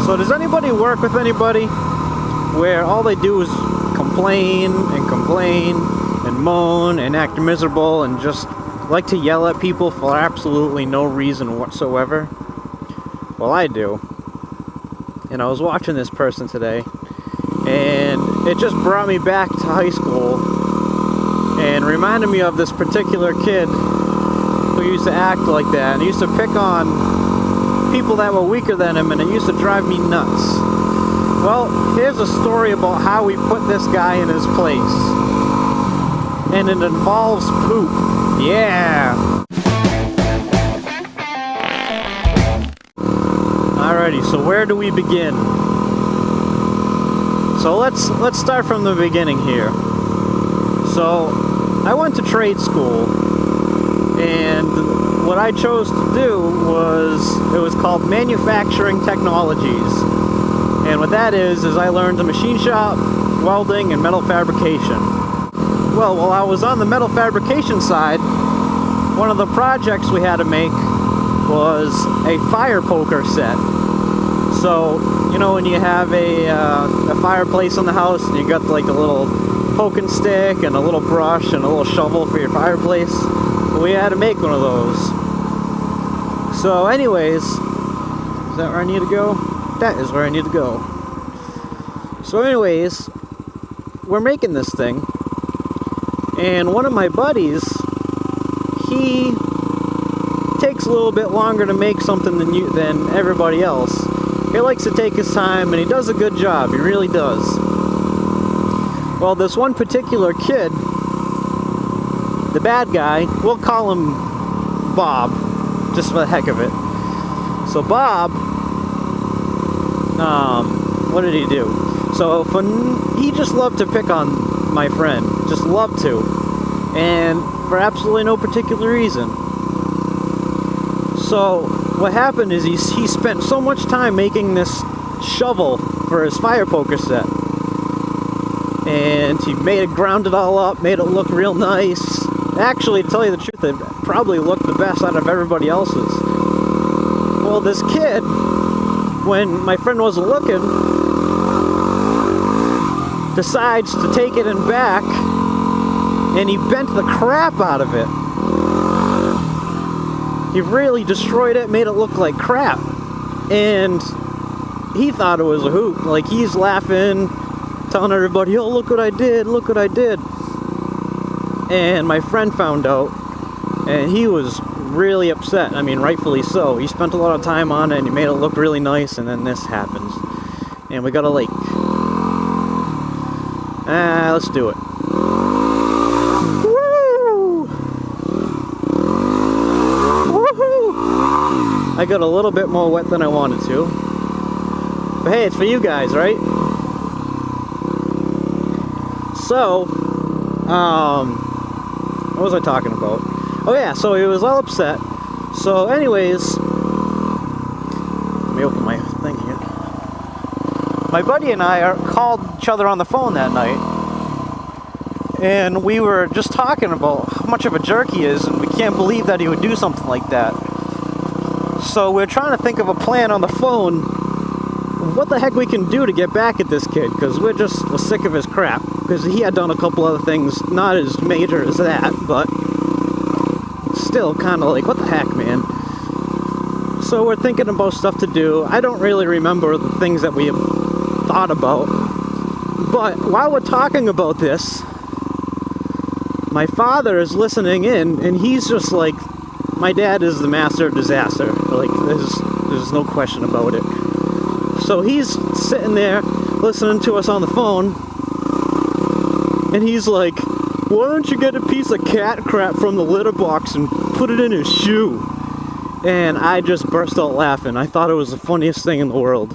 So does anybody work with anybody where all they do is complain and moan and act miserable and just like to yell at people for absolutely no reason whatsoever? Well, I do. And I was watching this person today, and it just brought me back to high school and reminded me of this particular kid who used to act like that, and he used to pick on people that were weaker than him, and it used to drive me nuts. Well, here's a story about how we put this guy in his place, and it involves poop. Yeah! Alrighty, so where do we begin? So let's start from the beginning here. So I went to trade school, and what I chose to do it was called manufacturing technologies. And what that is I learned the machine shop, welding, and metal fabrication. Well, while I was on the metal fabrication side, one of the projects we had to make was a fire poker set. So, you know, when you have a fireplace in the house and you got like a little poking stick and a little brush and a little shovel for your fireplace, we had to make one of those. So anyways, is that where I need to go? That is where I need to go. So anyways, we're making this thing, and one of my buddies, he takes a little bit longer to make something than everybody else. He likes to take his time, and he does a good job. He really does. Well, this one particular kid, the bad guy, we'll call him Bob, just for the heck of it. So Bob, what did he do? So he just loved to pick on my friend, just loved to, and for absolutely no particular reason. So what happened is he spent so much time making this shovel for his fire poker set, and he ground it all up, made it look real nice. Actually, to tell you the truth, it probably looked the best out of everybody else's. Well, this kid, when my friend wasn't looking, decides to take it in back, and he bent the crap out of it. He really destroyed it, made it look like crap. And he thought it was a hoot. Like, he's laughing, telling everybody, oh, look what I did, look what I did. And my friend found out, and he was really upset. I mean, rightfully so. He spent a lot of time on it, and he made it look really nice, and then this happens. And we got a lake. Let's do it. I got a little bit more wet than I wanted to. But hey, it's for you guys, right? So, what was I talking about? Oh yeah, so he was all upset. So anyways, let me open my thing here. My buddy and I called each other on the phone that night, and we were just talking about how much of a jerk he is, and we can't believe that he would do something like that. So we're trying to think of a plan on the phone, what the heck we can do to get back at this kid, because we're sick of his crap, because he had done a couple other things, not as major as that, but still kind of like, what the heck, man. So we're thinking about stuff to do. I don't really remember the things that we have thought about, but while we're talking about this, my father is listening in, and he's just like, my dad is the master of disaster. Like, there's no question about it. So he's sitting there listening to us on the phone, and he's like, why don't you get a piece of cat crap from the litter box and put it in his shoe? And I just burst out laughing. I thought it was the funniest thing in the world.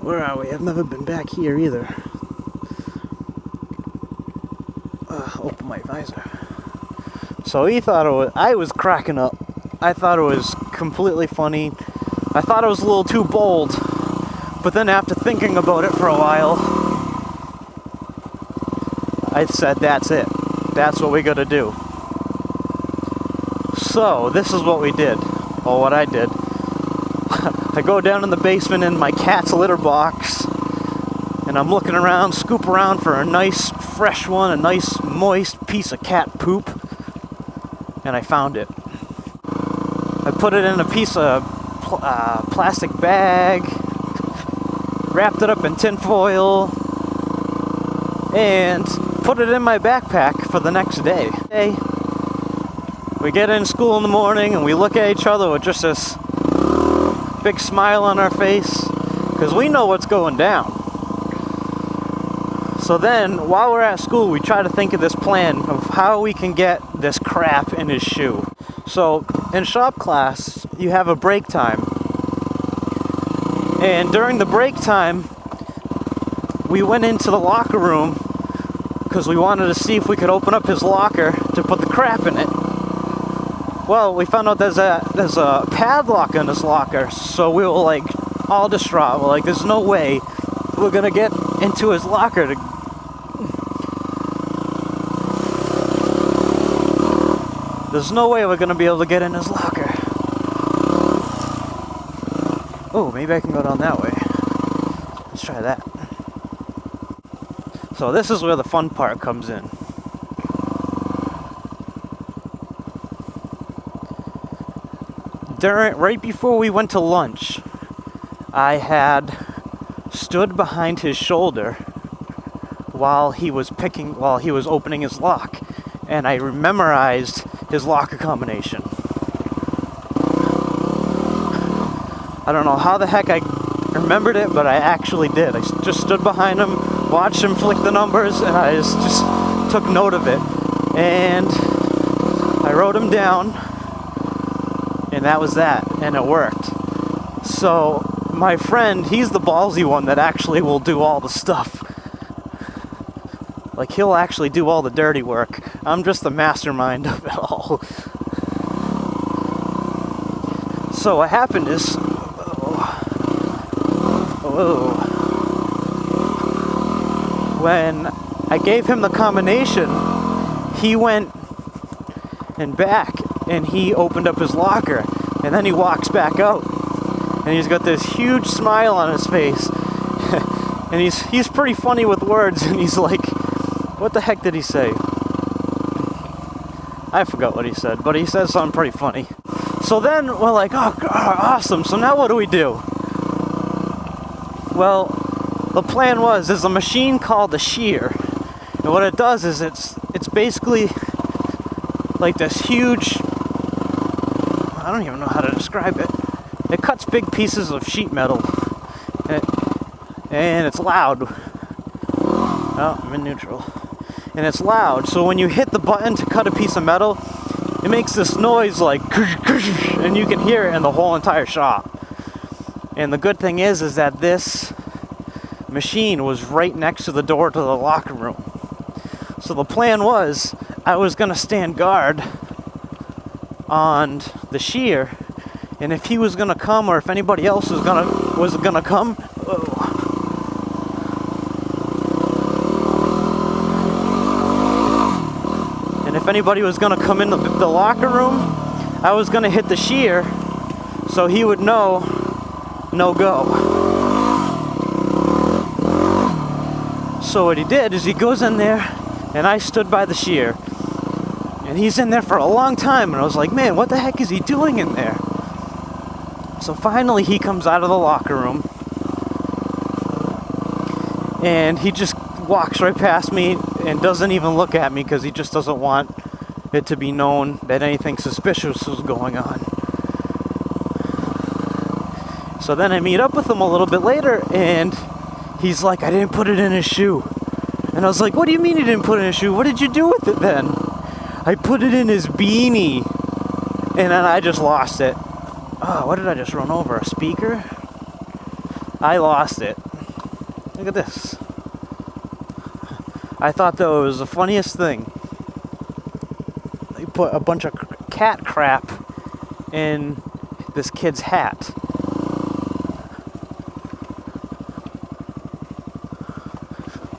Where are we? I've never been back here either. Open my visor. So he thought I was cracking up. I thought it was completely funny. I thought it was a little too bold. But then after thinking about it for a while, I said, that's it. That's what we gotta do. So, this is what we did. Or what I did. I go down in the basement in my cat's litter box, and I'm looking around, scoop around for a nice fresh one, a nice moist piece of cat poop, and I found it. I put it in a piece of plastic bag, wrapped it up in tin foil, and put it in my backpack for the next day. We get in school in the morning and we look at each other with just this big smile on our face, because we know what's going down. So then, while we're at school, we try to think of this plan of how we can get this crap in his shoe. So, in shop class, you have a break time. And during the break time, we went into the locker room because we wanted to see if we could open up his locker to put the crap in it. Well, we found out there's a padlock in his locker, so we were like all distraught. We're like, there's no way we're gonna get into his locker There's no way we're gonna be able to get in his locker. Oh, maybe I can go down that way. Let's try that. So this is where the fun part comes in. Right before we went to lunch, I had stood behind his shoulder while he was opening his lock, and I memorized his locker combination. I don't know how the heck I remembered it, but I actually did. I just stood behind him, watched him flick the numbers, and I just took note of it. And I wrote him down, and that was that, and it worked. So my friend, he's the ballsy one that actually will do all the stuff. Like, he'll actually do all the dirty work. I'm just the mastermind of it all. So what happened is, when I gave him the combination, he went and back, and he opened up his locker, and then he walks back out, and he's got this huge smile on his face, and he's pretty funny with words, and he's like, what the heck did he say? I forgot what he said, but he said something pretty funny. So then we're like, oh, awesome, so now what do we do? Well, the plan was, there's a machine called the shear, and what it does is it's basically like this huge, I don't even know how to describe it. It cuts big pieces of sheet metal, and it's loud. Oh, I'm in neutral. And it's loud, so when you hit the button to cut a piece of metal, it makes this noise like, and you can hear it in the whole entire shop. And the good thing is that this machine was right next to the door to the locker room. So the plan was, I was gonna stand guard on the shear, and if he was gonna come, or if anybody else was gonna come, if anybody was going to come in the locker room, I was going to hit the shear so he would know no go. So what he did is he goes in there, and I stood by the shear, and he's in there for a long time, and I was like, man, what the heck is he doing in there? So finally he comes out of the locker room, and he just walks right past me and doesn't even look at me because he just doesn't want it to be known that anything suspicious was going on. So then I meet up with him a little bit later, and he's like, I didn't put it in his shoe. And I was like, what do you mean you didn't put it in his shoe? What did you do with it then? I put it in his beanie. And then I just lost it. Oh, what did I just run over? A speaker? I lost it. Look at this. I thought that was the funniest thing. They put a bunch of cat crap in this kid's hat.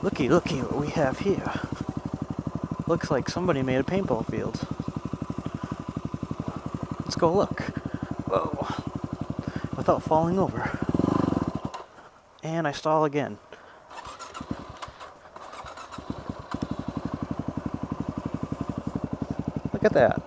Looky what we have here. Looks like somebody made a paintball field. Let's go look. Whoa. without falling over. And I stall again. Look at that.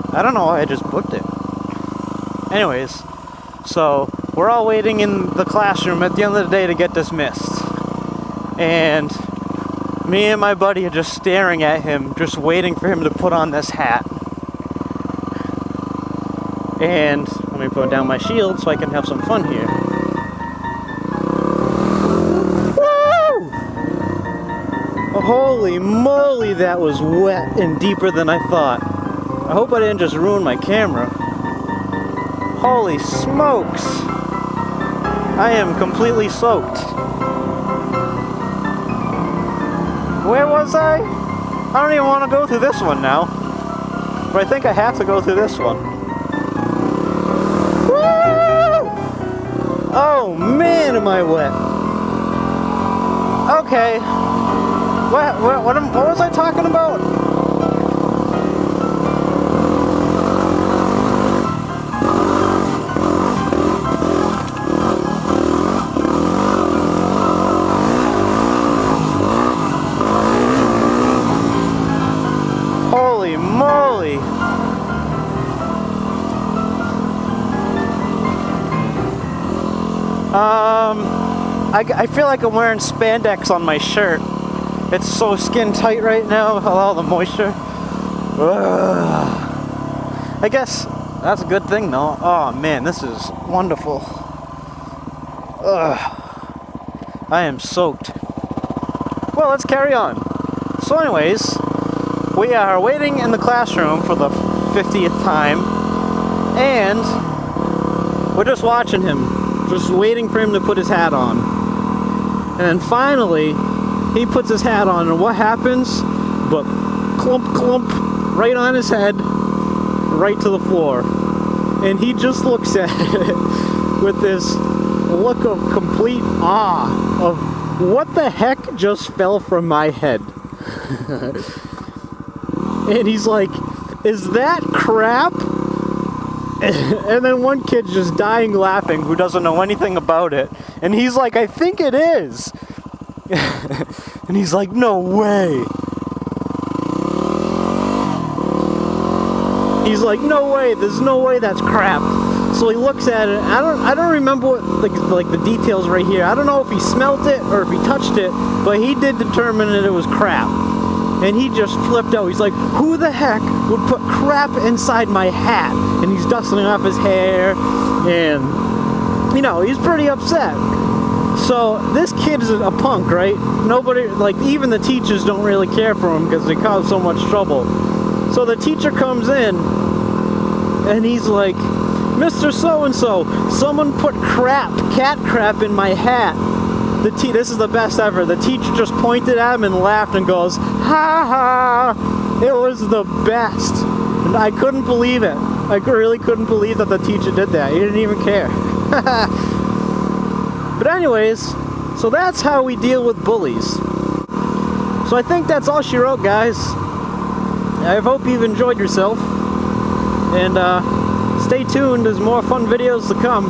I don't know why I just booked it. Anyways, so we're all waiting in the classroom at the end of the day to get dismissed. And me and my buddy are just staring at him, just waiting for him to put on this hat. And let me put down my shield so I can have some fun here. Woo! Holy moly, that was wet and deeper than I thought. I hope I didn't just ruin my camera. Holy smokes! I am completely soaked. Where was I? I don't even want to go through this one now. But I think I have to go through this one. Woo! Oh man, am I wet. Okay. What was I talking about? Holy moly! I feel like I'm wearing spandex on my shirt. It's so skin tight right now with all the moisture. Ugh. I guess that's a good thing though. Oh man, this is wonderful. Ugh. I am soaked. Well, let's carry on. So anyways, we are waiting in the classroom for the 50th time, and we're just watching him, just waiting for him to put his hat on. And then finally, he puts his hat on, and what happens? But clump, clump, right on his head, right to the floor. And he just looks at it with this look of complete awe of what the heck just fell from my head. And he's like, is that crap? And then one kid's just dying laughing who doesn't know anything about it. And he's like, I think it is. And he's like, no way. He's like, no way, there's no way that's crap. So he looks at it. I don't remember what like the details right here. I don't know if he smelt it or if he touched it, but he did determine that it was crap. And he just flipped out. He's like, who the heck would put crap inside my hat? And he's dusting off his hair, and, you know, he's pretty upset. So, this kid is a punk, right? Nobody, like, even the teachers don't really care for him because they cause so much trouble. So the teacher comes in, and he's like, Mr. So-and-so, someone put cat crap in my hat. This is the best ever. The teacher just pointed at him and laughed and goes, ha ha! It was the best. And I couldn't believe it. I really couldn't believe that the teacher did that. He didn't even care. But anyways, so that's how we deal with bullies. So I think that's all she wrote, guys. I hope you've enjoyed yourself. And stay tuned, there's more fun videos to come.